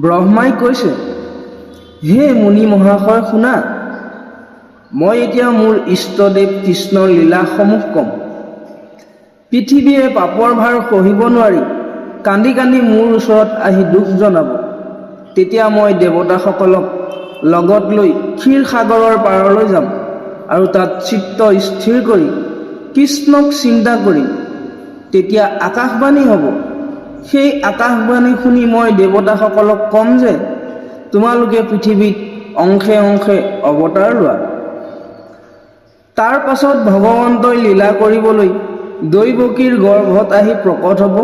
ব্ৰহ্মাই কৈছে, হে মুনি মহাশয় শুনা, মই এতিয়া মোৰ ইষ্টদেৱ কৃষ্ণৰ লীলাসমূহ ক'ম। পৃথিৱীয়ে পাপৰ ভাৰ সহিব নোৱাৰি কান্দি কান্দি মোৰ ওচৰত আহি দুখ জনাব। তেতিয়া মই দেৱতাসকলক লগত লৈ ক্ষীৰ সাগৰৰ পাৰলৈ যাম আৰু তাত চিত্ত স্থিৰ কৰি কৃষ্ণক চিন্তা কৰিম। তেতিয়া আকাশবাণী হ'ব। সেই আকাশবাণী শুনি মই দেৱতাসকলক ক'ম যে তোমালোকে পৃথিৱীত অংশে অংশে অৱতাৰ লোৱা। তাৰ পাছত ভগৱন্তই লীলা কৰিবলৈ দৈৱকীৰ গৰ্ভত আহি প্ৰকট হ'ব।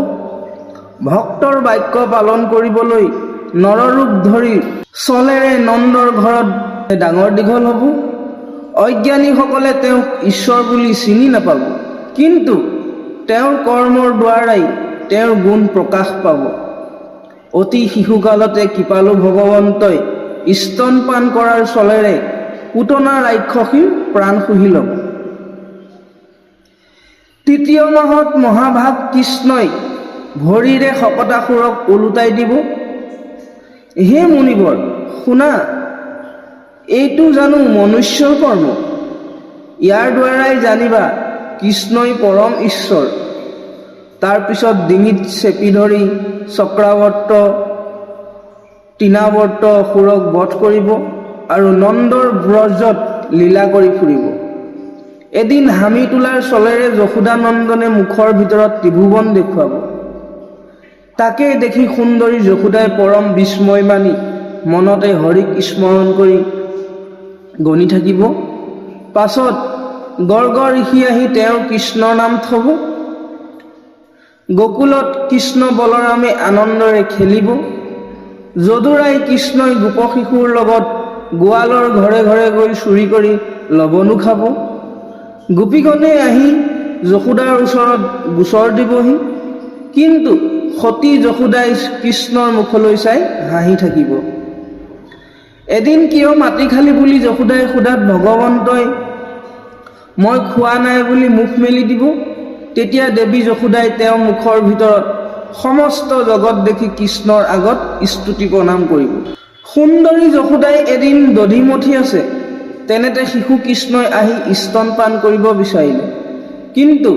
ভক্তৰ বাক্য পালন কৰিবলৈ নৰৰূপ ধৰি চলেৰে নন্দৰ ঘৰত ডাঙৰ দীঘল হ'ব। অজ্ঞানীসকলে তেওঁক ঈশ্বৰ বুলি চিনি নাপাব, কিন্তু তেওঁৰ কৰ্মৰ দ্বাৰাই তেওঁৰ গুণ প্ৰকাশ পাব। অতি শিশুকালতে কৃপালু ভগৱন্তই স্তনপান কৰাৰ চলেৰে পুতনা ৰাক্ষসীৰ প্ৰাণ শুহি ল'ব। তৃতীয় মাহত মহাভাগ কৃষ্ণই ভৰিৰে শকতাসুৰক ওলোটাই দিব। হে মুনিবৰ শুনা, এইটো জানো মনুষ্যৰ কৰ্ম? ইয়াৰ দ্বাৰাই জানিবা কৃষ্ণই পৰম ঈশ্বৰ। তাৰ পিছত ডিঙিত চেপি ধৰি চক্ৰাৱৰ্ত তৃণাৱৰ্ত অসুৰক বধ কৰিব আৰু নন্দৰ ব্ৰজত লীলা কৰি ফুৰিব। এদিন হামি তোলাৰ চলেৰে যশোদানন্দনে মুখৰ ভিতৰত ত্ৰিভুৱন দেখুৱাব। তাকে দেখি সুন্দৰী যশোদাই পৰম বিস্ময় মানি মনতে হৰিক স্মৰণ কৰি গণি থাকিব। পাছত গৰ্গ ঋষি আহি তেওঁৰ কৃষ্ণৰ নাম থব। গকুলত কৃষ্ণ বলৰামে আনন্দৰে খেলিব। যদুৰাই কৃষ্ণই গোপশিশুৰ লগত গোৱালৰ ঘৰে ঘৰে গৈ চুৰি কৰি লৱণো খাব। গোপীগণে আহি যশোদাৰ ওচৰত গোচৰ দিবহি, কিন্তু সতী যশোদাই কৃষ্ণৰ মুখলৈ চাই হাঁহি থাকিব। এদিন কিয় মাটি খালি বুলি যশোদাই সোধাত ভগৱন্তই মই খোৱা নাই বুলি মুখ মেলি দিব। তেতিয়া দেৱী যশোদাই তেওঁৰ মুখৰ ভিতৰত সমস্ত জগত দেখি কৃষ্ণৰ আগত স্তুতি প্ৰণাম কৰিব। সুন্দৰী যশোদাই এদিন দধিমথি আছে, তেনেতে শিশু কৃষ্ণই আহি স্তনপান কৰিব বিচাৰিলে, কিন্তু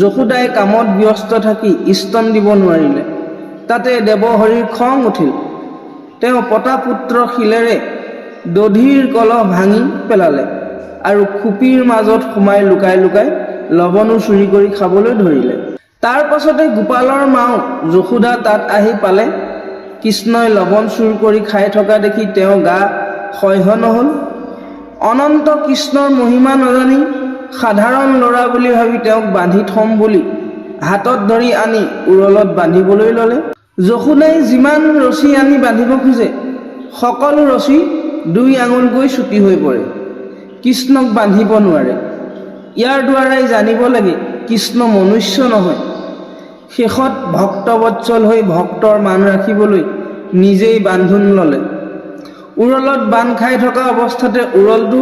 যশোদাই কামত ব্যস্ত থাকি স্তন দিব নোৱাৰিলে। তাতে দেৱহৰিৰ খং উঠিল। তেওঁ পতাপুত্ৰ শিলেৰে দধিৰ কলহ ভাঙি পেলালে আৰু খুপিৰ মাজত সোমাই লুকাই লুকাই লৱণো চুৰি কৰি খাবলৈ ধৰিলে। তাৰ পাছতে গোপালৰ মাও যশোদা তাত আহি পালে। কৃষ্ণই লৱণ চুৰ কৰি খাই থকা দেখি তেওঁ গা সহ্য নহ'ল। অনন্ত কৃষ্ণৰ মহিমা নাজানি সাধাৰণ ল'ৰা বুলি ভাবি তেওঁক বান্ধি থ'ম বুলি হাতত ধৰি আনি উৰলত বান্ধিবলৈ ল'লে। যশোদাই যিমান ৰছী আনি বান্ধিব খোজে, সকলো ৰছী 2 আঙুলকৈ চুটি হৈ পৰে, কৃষ্ণক বান্ধিব নোৱাৰে। ইয়াৰ দ্বাৰাই জানিব লাগে কৃষ্ণ মনুষ্য নহয়। শেষত ভক্তবৎসল হৈ ভক্তৰ মান ৰাখিবলৈ নিজেই বান্ধোন ল'লে। উৰলত বান্ধ খাই থকা অৱস্থাতে উৰলটো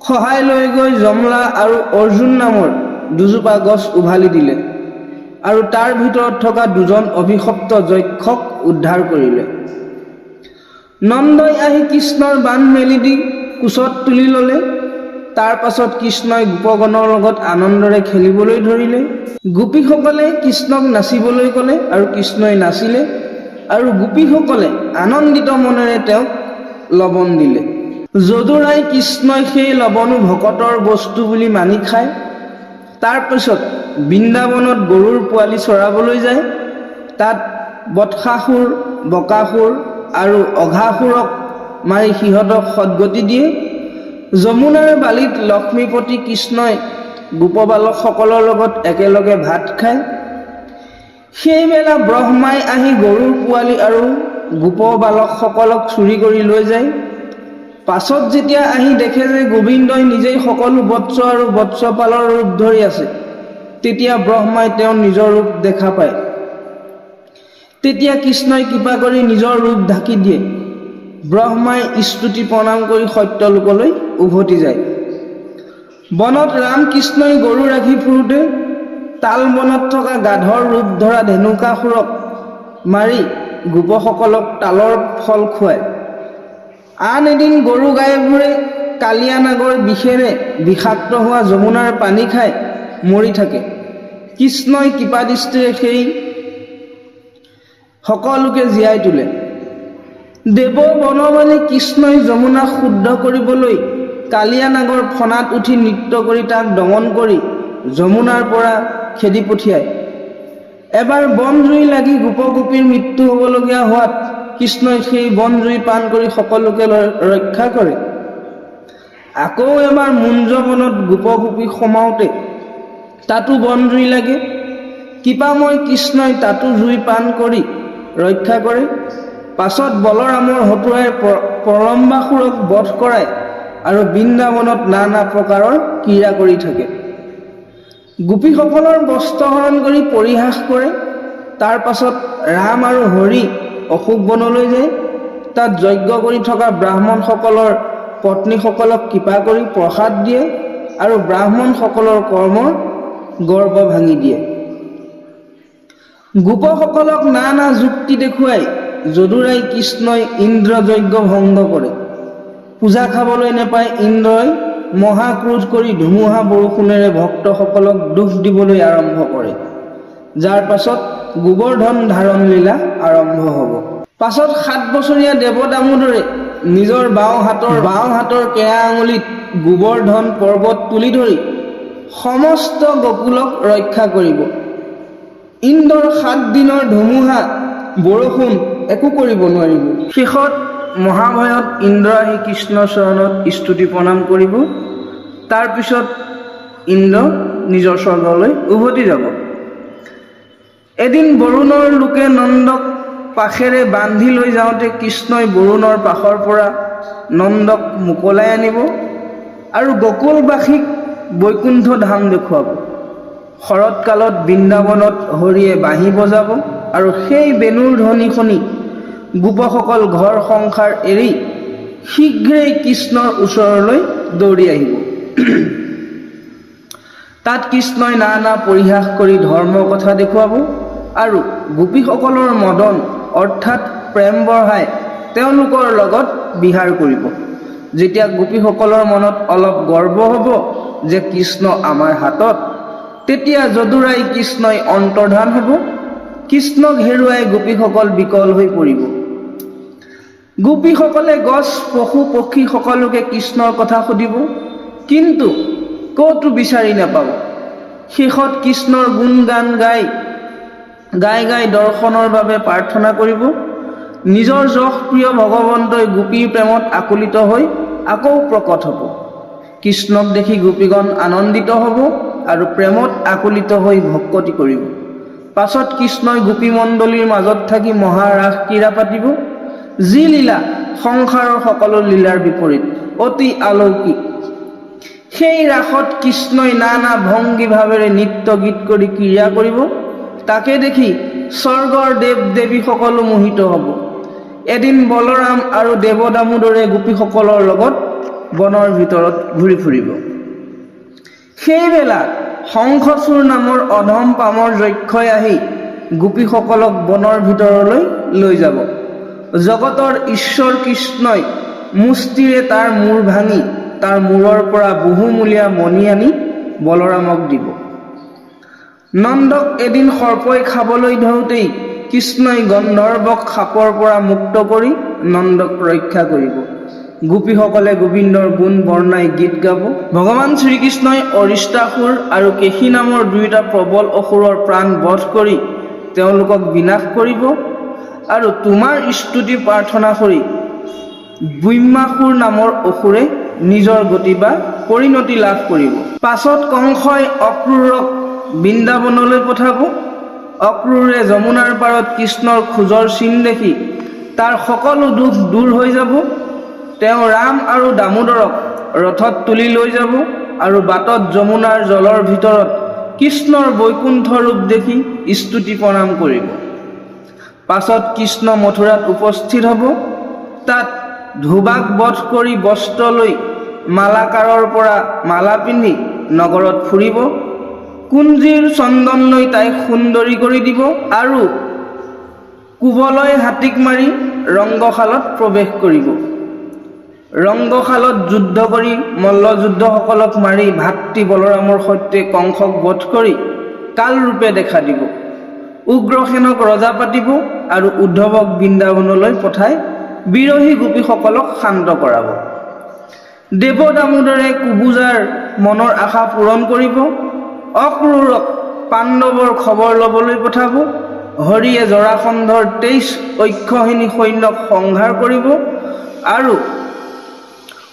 খহাই লৈ গৈ যমলা আৰু অৰ্জুন নামৰ দুজোপা গছ উভালি দিলে আৰু তাৰ ভিতৰত থকা 2জন অভিশপ্ত যক্ষক উদ্ধাৰ কৰিলে। নন্দই আহি কৃষ্ণৰ বান্ধ মেলি দি কোচত তুলি ল'লে। তাৰ পাছত কৃষ্ণই গোপগণৰ লগত আনন্দৰে খেলিবলৈ ধৰিলে। গোপীসকলে কৃষ্ণক নাচিবলৈ ক'লে আৰু কৃষ্ণই নাচিলে আৰু গোপীসকলে আনন্দিত মনেৰে তেওঁক লৱণ দিলে। যদুৰাই কৃষ্ণই সেই লৱণো ভকতৰ বস্তু বুলি মানি খায়। তাৰ পিছত বৃন্দাবনত গৰুৰ পোৱালি চৰাবলৈ যায়। তাত বৎসাসুৰ, বকাসুৰ আৰু অঘাসুৰক মাৰি সিহঁতক সদ্গতি দিয়ে। যমুনাৰ বালিত লক্ষ্মীপতি কৃষ্ণই গোপবালকসকলৰ লগত একেলগে ভাত খায়। সেইবেলা ব্ৰহ্মাই আহি গৰুৰ পোৱালি আৰু গোপবালকসকলক চুৰি কৰি লৈ যায়। পাছত যেতিয়া আহি দেখে যে গোবিন্দই নিজেই সকলো বৎস আৰু বৎসপালৰ ৰূপ ধৰি আছে, তেতিয়া ব্ৰহ্মাই তেওঁৰ নিজৰ ৰূপ দেখা পায়। তেতিয়া কৃষ্ণই কৃপা কৰি নিজৰ ৰূপ ঢাকি দিয়ে। ব্ৰহ্মাই স্তুতি প্ৰণাম কৰি সত্যলোকলৈ উভতি যায়। বনত ৰামকৃষ্ণই গৰু ৰাখি ফুৰোতে তাল বনত থকা গাধৰ ৰূপ ধৰা ধেনুকাসুৰক মাৰি গোপসকলক তালৰ ফল খুৱায়। আন এদিন গৰু গাইবোৰে কালিয়া নাগৰ বিষেৰে বিষাক্ত হোৱা যমুনাৰ পানী খাই মৰি থাকে। কৃষ্ণই কৃপাদৃষ্টিৰে সেই সকলোকে জীয়াই তোলে। দেৱ বনমালী কৃষ্ণই যমুনাক শুদ্ধ কৰিবলৈ কালিয়া নাগৰ ফণাত উঠি নৃত্য কৰি তাক দমন কৰি যমুনাৰ পৰা খেদি পঠিয়ায়। এবাৰ বনজুই লাগি গোপগোপীৰ মৃত্যু হ'বলগীয়া হোৱাত কৃষ্ণই সেই বনজুই পান কৰি সকলোকে ৰক্ষা কৰে। আকৌ এবাৰ মুঞ্জবনত গোপগোপী সোমাওঁতে তাতো বনজুই লাগে। কৃপাময় কৃষ্ণই তাতো জুই পান কৰি ৰক্ষা কৰে। পাছত বলৰামৰ হতুৱাই প্ৰলম্বাসুৰক বধ কৰায় আৰু বৃন্দাবনত নানা প্ৰকাৰৰ ক্ৰীড়া কৰি থাকে। গোপীসকলৰ বস্ত্ৰহৰণ কৰি পৰিহাস কৰে। তাৰ পাছত ৰাম আৰু হৰি অশোক বনলৈ যায়। তাত যজ্ঞ কৰি থকা ব্ৰাহ্মণসকলৰ পত্নীসকলক কৃপা কৰি প্ৰসাদ দিয়ে আৰু ব্ৰাহ্মণসকলৰ কৰ্মৰ গৰ্ব ভাঙি দিয়ে। গোপসকলক নানা যুক্তি দেখুৱাই যদুৰায় কৃষ্ণই ইন্দ্ৰ যজ্ঞ ভংগ কৰে। পূজা খাবলৈ নেপাই ইন্দ্ৰই মহাক্ৰোধ কৰি ধুমুহা বৰষুণেৰে ভক্তসকলক দুখ দিবলৈ আৰম্ভ কৰে, যাৰ পাছত গোবৰ্ধন ধাৰণ লীলা আৰম্ভ হ'ব। পাছত 7 বছৰীয়া দেৱ দামোদৰে নিজৰ বাওঁ হাতৰ কেৰা আঙুলিত গোবৰ্ধন পৰ্বত তুলি ধৰি সমস্ত গোকুলক ৰক্ষা কৰিব। ইন্দ্ৰৰ 7 দিনৰ ধুমুহা বৰষুণ একো কৰিব নোৱাৰিব। শেষত মহাভয়ত ইন্দ্ৰ আহি কৃষ্ণৰ চৰণত স্তুতি প্ৰণাম কৰিব। তাৰপিছত ইন্দ্ৰ নিজৰ স্বৰ্গলৈ উভতি যাব। এদিন বৰুণৰ লোকে নন্দক পাশেৰে বান্ধি লৈ যাওঁতে কৃষ্ণই বৰুণৰ পাশৰ পৰা নন্দক মোকলাই আনিব আৰু গোকুলবাসীক বৈকুণ্ঠ ধাম দেখুৱাব। শৰৎকালত বৃন্দাবনত হৰিয়ে বাঁহী বজাব আৰু সেই বেণুৰ ধ্বনি শুনি গোপসকল ঘৰ সংসাৰ এৰি শীঘ্ৰেই কৃষ্ণৰ ওচৰলৈ দৌৰি আহিব। তাত কৃষ্ণই নানা পৰিহাস কৰি ধৰ্মৰ কথা দেখুৱাব আৰু গোপীসকলৰ মদন অৰ্থাৎ প্ৰেম বঢ়াই তেওঁলোকৰ লগত বিহাৰ কৰিব। যেতিয়া গোপীসকলৰ মনত অলপ গৰ্ব হ'ব যে কৃষ্ণ আমাৰ হাতত, তেতিয়া যদুৰায় কৃষ্ণই অন্তৰ্ধান হ'ব। কৃষ্ণক হেৰুৱাই গোপীসকল বিকল হৈ পৰিব। গোপীসকলে গছ পশু পক্ষী সকলোকে কৃষ্ণৰ কথা সুধিব, কিন্তু ক'তো বিচাৰি নাপাব। শেষত কৃষ্ণৰ গুণ গান গাই দৰ্শনৰ বাবে প্ৰাৰ্থনা কৰিব। নিজৰ যশ প্ৰিয় ভগৱন্তই গোপীৰ প্ৰেমত আকুলিত হৈ আকৌ প্ৰকট হ'ব। কৃষ্ণক দেখি গোপীগণ আনন্দিত হ'ব আৰু প্ৰেমত আকুলিত হৈ ভক্তি কৰিব। পাছত কৃষ্ণই গোপীমণ্ডলীৰ মাজত থাকি মহাৰাস ক্ৰীড়া পাতিব, যি লীলা সংসাৰৰ সকলো লীলাৰ বিপৰীত, অতি অলৌকিক। সেই ৰাসত কৃষ্ণই নানা ভংগী ভাৱেৰে নৃত্য গীত কৰি ক্ৰীড়া কৰিব। তাকে দেখি স্বৰ্গৰ দেৱ দেৱী সকলো মোহিত হ'ব। এদিন বলৰাম আৰু দেৱ দামোদৰে গোপীসকলৰ লগত বনৰ ভিতৰত ঘূৰি ফুৰিব। সেইবেলা শংখচূড় নামৰ অধম পামৰ যক্ষই আহি গোপীসকলক বনৰ ভিতৰলৈ লৈ যাব। জগতৰ ঈশ্বৰ কৃষ্ণই মুষ্টিৰে তাৰ মূৰ ভাঙি তাৰ মূৰৰ পৰা বহুমূলীয়া মণি আনি বলৰামক দিব। নন্দক এদিন সৰ্পই খাবলৈ ধৰোঁতেই কৃষ্ণই গন্ধৰ্বক সাপৰ পৰা মুক্ত কৰি নন্দক ৰক্ষা কৰিব। গোপীসকলে গোবিন্দৰ গুণ বৰ্ণাই গীত গাব। ভগৱান শ্ৰীকৃষ্ণই অৰিষ্টাসুৰ আৰু কেশী নামৰ 2টা প্ৰবল অসুৰৰ প্ৰাণ বধ কৰি তেওঁলোকক বিনাশ কৰিব আৰু তোমাৰ স্তুতি প্ৰাৰ্থনা কৰি ব্ৰহ্মাসুৰ নামৰ অসুৰে নিজৰ গতি বা পৰিণতি লাভ কৰিব। পাছত কংসই অক্ৰূৰক বৃন্দাবনলৈ পঠাব। অক্ৰূৰে যমুনাৰ পাৰত কৃষ্ণৰ খোজৰ চিন দেখি তাৰ সকলো দুখ দূৰ হৈ যাব। তেওঁ ৰাম আৰু দামোদৰক ৰথত তুলি লৈ যাব আৰু বাটত যমুনাৰ জলৰ ভিতৰত কৃষ্ণৰ বৈকুণ্ঠ ৰূপ দেখি স্তুতি প্ৰণাম কৰিব। পাছত কৃষ্ণ মথুৰাত উপস্থিত হ'ব। তাত ধুবাক বধ কৰি বস্ত্ৰ লৈ মালাকাৰৰ পৰা মালা পিন্ধি নগৰত ফুৰিব। কুঞ্জীৰ চন্দন লৈ তাইক সুন্দৰী কৰি দিব আৰু কোবলৈ হাতীক মাৰি ৰংগশালত প্ৰৱেশ কৰিব। ৰংগশালত যুদ্ধ কৰি মল্লযুদ্ধসকলক মাৰি ভাতৃ বলৰামৰ সৈতে কংসক বধ কৰি কালৰূপে দেখা দিব। উগ্ৰসেনক ৰজা পাতিব আৰু উদ্ধৱক বৃন্দাবনলৈ পঠাই বিৰহী গোপীসকলক শান্ত কৰাব। দেৱ দামোদৰে কুবুজাৰ মনৰ আশা পূৰণ কৰিব। অক্ৰূৰক পাণ্ডৱৰ খবৰ ল'বলৈ পঠাব। হৰিয়ে জৰাসন্ধৰ 23 অক্ষৌহিণী সৈন্যক সংহাৰ কৰিব আৰু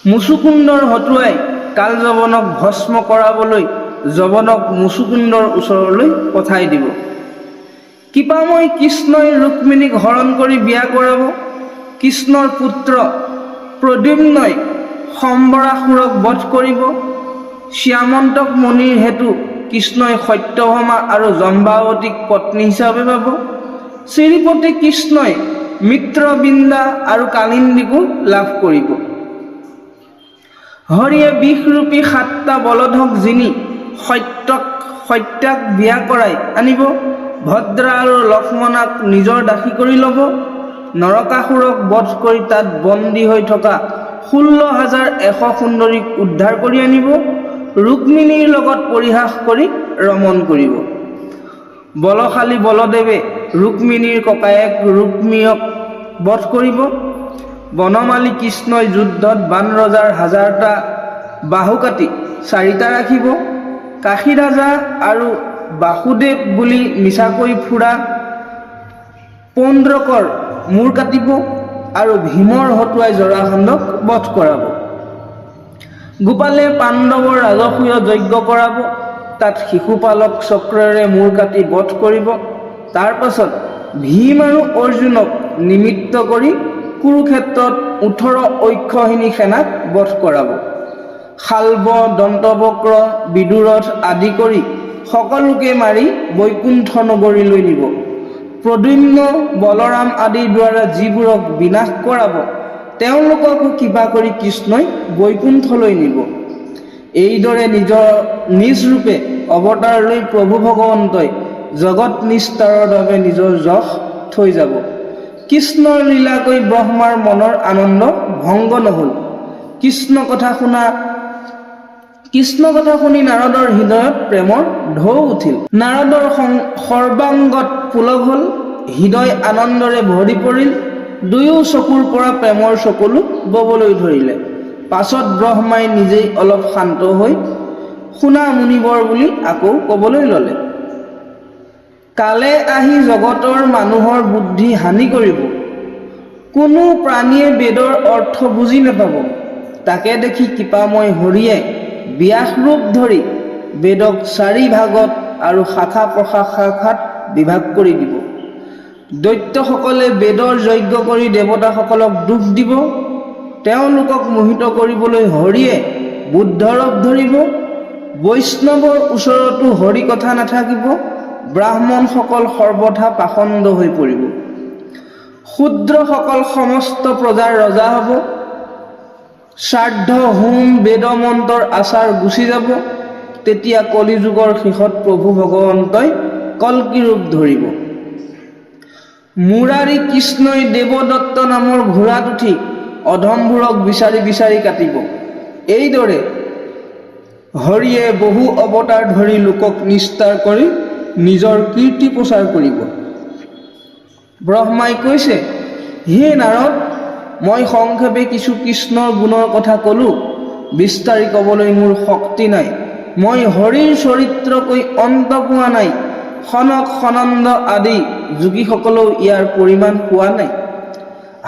মুচুকুন্দৰ হতুৱাই কালযৱনক ভস্ম কৰাবলৈ যৱনক মুচুকুন্দৰ ওচৰলৈ পঠাই দিব। কৃপাময় কৃষ্ণই ৰুক্মিণীক হৰণ কৰি বিয়া কৰাব। কৃষ্ণৰ পুত্ৰ প্ৰদ্যুম্নই সম্বৰাসুৰক বধ কৰিব। শ্যামন্তক মুনিৰ হেতু কৃষ্ণই সত্যভামা আৰু জম্বাৱতীক পত্নী হিচাপে পাব। শ্ৰীপতি কৃষ্ণই মিত্ৰবৃন্দা আৰু কালিন্দীকো লাভ কৰিব। হৰিয়ে বিষৰূপী 7টা বলধক জিনি সত্যাক বিয়া কৰাই আনিব। ভদ্ৰা আৰু লক্ষ্মণক নিজৰ দাসী কৰি ল'ব। নৰকাসুৰক বধ কৰি তাত বন্দী হৈ থকা 16,100 সুন্দৰীক উদ্ধাৰ কৰি আনিব। ৰুক্মিণীৰ লগত পৰিহাস কৰি ৰমণ কৰিব। বলশালী বলদেৱে ৰুক্মিণীৰ ককায়েক ৰুক্মীয়ক বধ কৰিব। বনমালী কৃষ্ণই যুদ্ধত বান ৰজাৰ 1000টা বাহু কাটি 4টা ৰাখিব। কাশী ৰাজা আৰু বাসুদেৱ বুলি মিছাকৈ ফুৰা পৌণ্ড্ৰকৰ মূৰ কাটিব আৰু ভীমৰ হতুৱাই জৰাসন্ধক বধ কৰাব। গোপালে পাণ্ডৱৰ ৰাজসূয় যজ্ঞ কৰাব। তাত শিশুপালক চক্ৰেৰে মূৰ কাটি বধ কৰিব। তাৰ পাছত ভীম আৰু অৰ্জুনক নিমিত্ত কৰি কুৰুক্ষেত্ৰত 18 অক্ষৌহিণী সেনাক বধ কৰাব। শাল্ব, দন্তবক্ৰ, বিদুৰথ আদি কৰি সকলোকে মাৰি বৈকুণ্ঠ নগৰীলৈ নিব। প্ৰদ্যুম্ন, বলৰাম আদিৰ দ্বাৰা যিবোৰক বিনাশ কৰাব তেওঁলোককো কৃপা কৰি কৃষ্ণই বৈকুণ্ঠলৈ নিব। এইদৰে নিজ ৰূপে অৱতাৰ লৈ প্ৰভু ভগৱন্তই জগত নিস্তাৰৰ বাবে নিজৰ যশ থৈ যাব। কৃষ্ণৰ লীলাকৈ ব্ৰহ্মাৰ মনৰ আনন্দ ভংগ নহল। কৃষ্ণ কথা শুনি নাৰদৰ হৃদয়ত প্ৰেমৰ ঢৌ উঠিল। নাৰদৰ সৰ্বাংগত পুলক হল। হৃদয় আনন্দৰে ভৰি পৰিল। দুয়ো চকুৰ পৰা প্ৰেমৰ চকুলো ববলৈ ধৰিলে। পাছত ব্ৰহ্মাই নিজেই অলপ শান্ত হৈ শুনা মুনিবৰ বুলি আকৌ কবলৈ ললে। কালে আহি জগতৰ মানুহৰ বুদ্ধি হানি কৰিব। কোনো প্ৰাণীয়ে বেদৰ অৰ্থ বুজি নাপাব। তাকে দেখি কৃপাময় হৰিয়ে ব্যাস ৰূপ ধৰি বেদক 4 ভাগত আৰু শাখা প্ৰশাখাত বিভাগ কৰি দিব। দৈত্যসকলে বেদৰ যজ্ঞ কৰি দেৱতাসকলক দুখ দিব। তেওঁলোকক মোহিত কৰিবলৈ হৰিয়ে বুদ্ধৰূপ ধৰিব। বৈষ্ণৱৰ ওচৰতো হৰি কথা নাথাকিব। ব্ৰাহ্মণসকল সৰ্বথা পাষণ্ড হৈ পৰিব। শূদ্ৰসকল সমস্ত প্ৰজাৰ ৰজা হ'ব। শ্ৰাদ্ধ, হোম, বেদমন্ত্ৰৰ আচাৰ গুচি যাব। তেতিয়া কলিযুগৰ শেষত প্ৰভু ভগৱন্তই কল্কী ৰূপ ধৰিব। মুৰাৰী কৃষ্ণই দেৱদত্ত নামৰ ঘোঁৰাত উঠি অধমবোৰক বিচাৰি বিচাৰি কাটিব। এইদৰে হৰিয়ে বহু অৱতাৰ ধৰি লোকক নিস্তাৰ কৰি নিজৰ কীৰ্তি প্ৰচাৰ কৰিব। ব্ৰহ্মাই কৈছে, হে নাৰদ, মই সংক্ষেপে কিছু কৃষ্ণৰ গুণৰ কথা কলো। বিস্তাৰি ক'বলৈ মোৰ শক্তি নাই। মই হৰিৰ চৰিত্ৰ কৈ অন্ত পোৱা নাই। সনক সনন্দ আদি যোগীসকলেও ইয়াৰ পৰিমাণ পোৱা নাই।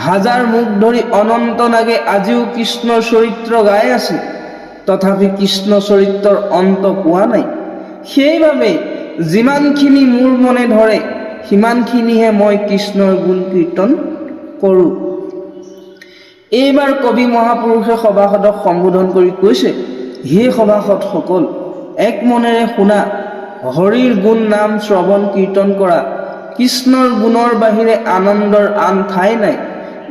1000 মুখ ধৰি অনন্ত নাগে আজিও কৃষ্ণৰ চৰিত্ৰ গাই আছে। তথাপি কৃষ্ণ চৰিত্ৰৰ অন্ত পোৱা নাই। সেইবাবে যিমানখিনি মোৰ মনে ধৰে সিমানখিনিহে মই কৃষ্ণৰ গুণ কীৰ্তন কৰোঁ। এইবাৰ কবি মহাপুৰুষে সভাসদক সম্বোধন কৰি কৈছে, হে সভাসদসকল, এক মনেৰে শুনা। হৰিৰ গুণ নাম শ্ৰৱণ কীৰ্তন কৰা। কৃষ্ণৰ গুণৰ বাহিৰে আনন্দৰ আন ঠাই নাই।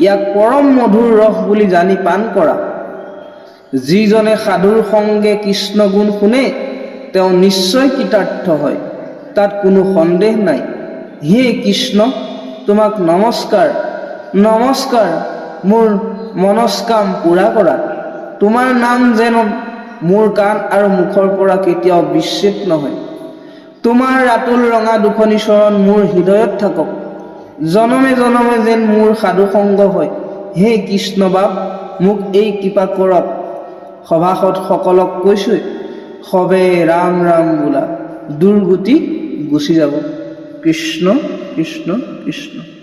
ইয়াক পৰম মধুৰ ৰস বুলি জানি পান কৰা। যিজনে সাধুৰ সংগে কৃষ্ণ গুণ শুনে তেওঁ নিশ্চয় কৃতাৰ্থ হয়, তাত কোনো সন্দেহ নাই। হে কৃষ্ণ, তোমাক নমস্কাৰ নমস্কাৰ মোৰ মনস্কাম পূৰা কৰা। তোমাৰ নাম যেন মোৰ কাণ আৰু মুখৰ পৰা কেতিয়াও বিচ্ছেদ নহয়। তোমাৰ ৰাতুল ৰঙা দুখনি চৰণ মোৰ হৃদয়ত থাকক। জনমে জনমে যেন মোৰ সাধু সংগ হয়। হে কৃষ্ণ বাপ, মোক এই কৃপা কৰক। সভাসদ সকলক কৈছোঁ, সবে ৰাম ৰাম বোলা, দুৰ্গতি গুচি যাব। কৃষ্ণ কৃষ্ণ কৃষ্ণ।